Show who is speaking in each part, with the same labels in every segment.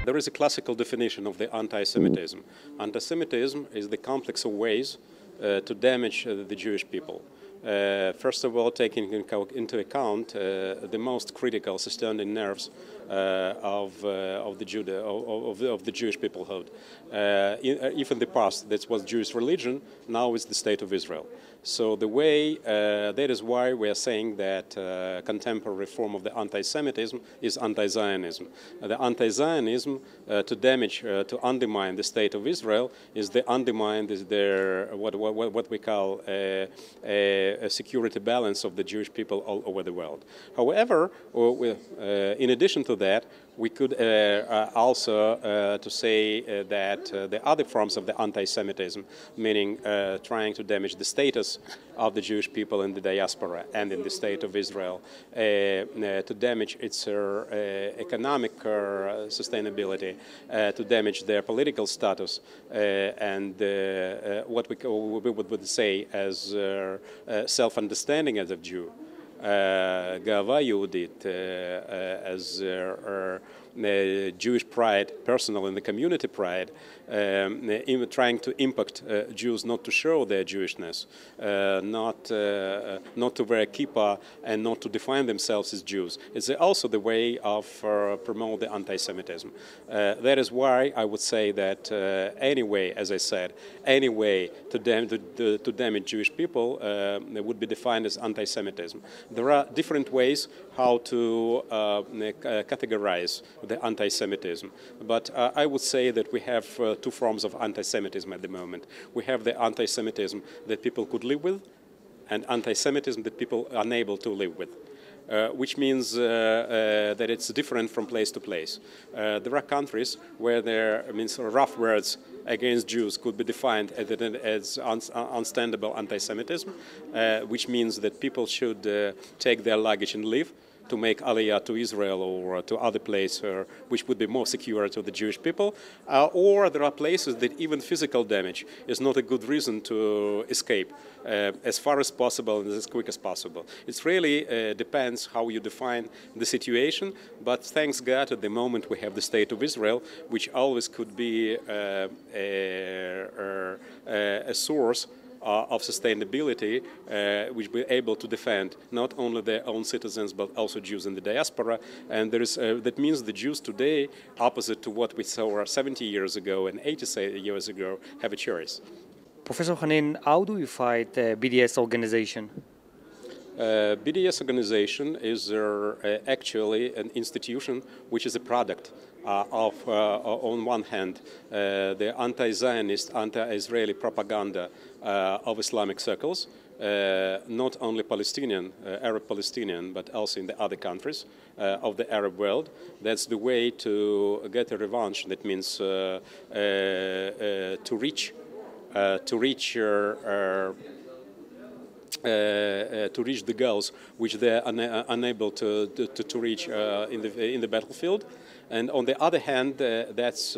Speaker 1: There is a classical definition of the anti-Semitism. Anti-Semitism is the complex of ways to damage the Jewish people. First of all, taking into account the most critical sustaining nerves of the Jewish peoplehood. If in the past that was Jewish religion, now it's the state of Israel. So the way, that is why we are saying that contemporary form of the anti-Semitism is anti-Zionism. The anti-Zionism to damage, to undermine the state of Israel is the undermine their what we call a security balance of the Jewish people all over the world. However, in addition to that, we could also to say that the other forms of the anti-Semitism, meaning trying to damage the status of the Jewish people in the diaspora and in the state of Israel, to damage its economic sustainability, to damage their political status, and what we would say as self-understanding as a Jew. גאווה יהודית, as Jewish pride, personal and the community pride, in trying to impact Jews not to show their Jewishness, not to wear a kippah and not to define themselves as Jews. It's also the way of promote the anti-Semitism. That is why I would say that any way, as I said, any way to damage Jewish people would be defined as anti-Semitism. There are different ways how to categorize the anti-Semitism, but I would say that we have two forms of anti-Semitism at the moment. We have the anti-Semitism that people could live with, and anti-Semitism that people are unable to live with. Which means that it's different from place to place. There are countries where there means rough words against Jews could be defined as unstandable anti-Semitism, which means that people should take their luggage and leave to make Aliyah to Israel or to other places which would be more secure to the Jewish people, or there are places that even physical damage is not a good reason to escape as far as possible and as quick as possible. It really depends how you define the situation, but thanks God at the moment we have the state of Israel, which always could be a source of sustainability, which will be able to defend not only their own citizens but also Jews in the diaspora. And there is, that means the Jews today, opposite to what we saw 70 years ago and 80 years ago, have a choice.
Speaker 2: Professor Hanin, how do you fight BDS organization?
Speaker 1: BDS organization is actually an institution which is a product of, on one hand, the anti-Zionist, anti-Israeli propaganda of Islamic circles, not only Palestinian, Arab Palestinian, but also in the other countries of the Arab world. That's the way to get a revanche. That means to reach the goals which they are unable to reach in the battlefield, and on the other hand, that's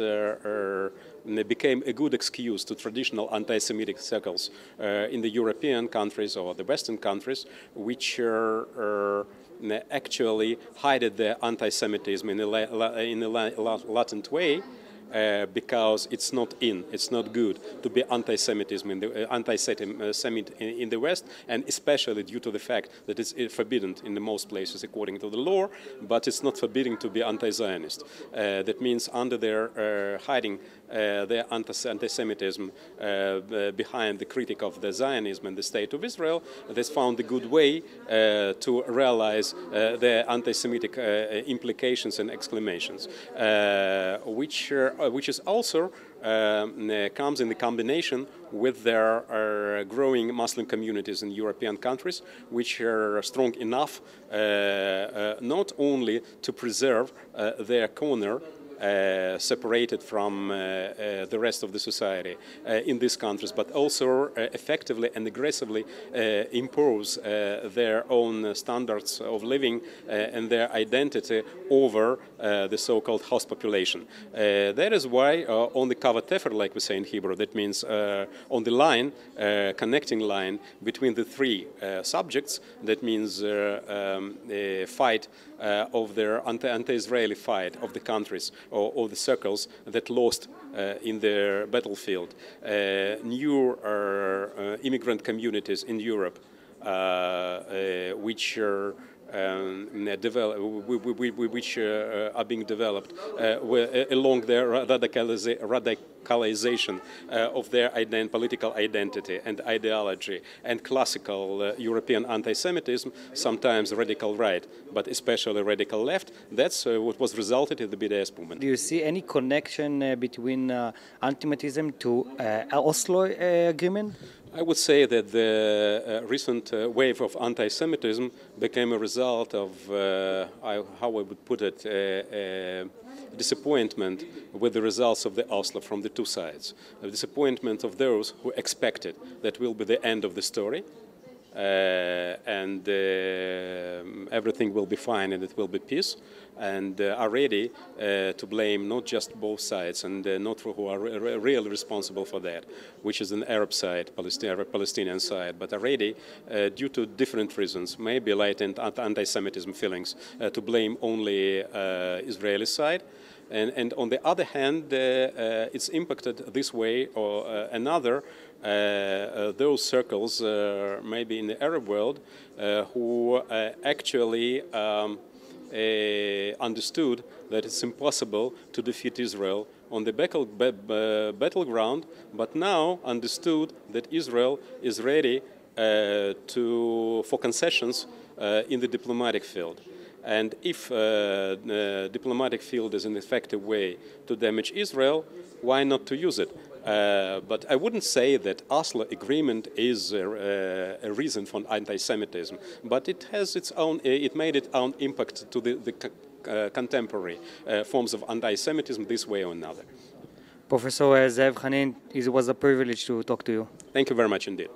Speaker 1: became a good excuse to traditional anti-Semitic circles in the European countries or the Western countries, which actually hide their anti-Semitism in a latent way. Because it's not good to be anti-Semitism anti-Semit in the West, and especially due to the fact that it's forbidden in the most places according to the law, but it's not forbidden to be anti-Zionist. That means under their hiding their anti-Semitism behind the critic of the Zionism and the State of Israel, they found a good way to realize their anti-Semitic implications and exclamations, which is also comes in the combination with their growing Muslim communities in European countries, which are strong enough not only to preserve their corner separated from the rest of the society in these countries, but also effectively and aggressively impose their own standards of living and their identity over the so-called host population. That is why on the kavat tefer, like we say in Hebrew, that means on the line, connecting line between the three subjects, that means fight of their anti-Israeli fight of the countries or the circles that lost in their battlefield. New immigrant communities in Europe which are which are being developed along their radicalization of their political identity and ideology and classical European anti-Semitism, sometimes radical right, but especially radical left. That's what was resulted in the BDS movement.
Speaker 2: Do you see any connection between anti-Semitism to Oslo agreement?
Speaker 1: I would say that the recent wave of anti-Semitism became a result of, how I would put it, disappointment with the results of the Oslo from the two sides. A disappointment of those who expected that will be the end of the story and everything will be fine and it will be peace, and are ready to blame not just both sides and not who are really responsible for that, which is an Arab side, Palestinian side, but are ready, due to different reasons, maybe latent anti-Semitism feelings, to blame only Israeli side. And on the other hand, it's impacted this way or another those circles, maybe in the Arab world, who actually understood that it's impossible to defeat Israel on the battleground, but now understood that Israel is ready for concessions in the diplomatic field. And if the diplomatic field is an effective way to damage Israel, why not to use it? But I wouldn't say that Oslo agreement is a reason for anti-Semitism, but it has its own, it made its own impact to the contemporary forms of anti-Semitism this way or another.
Speaker 2: Professor Zev Hanin, it was a privilege to talk to you.
Speaker 1: Thank you very much indeed.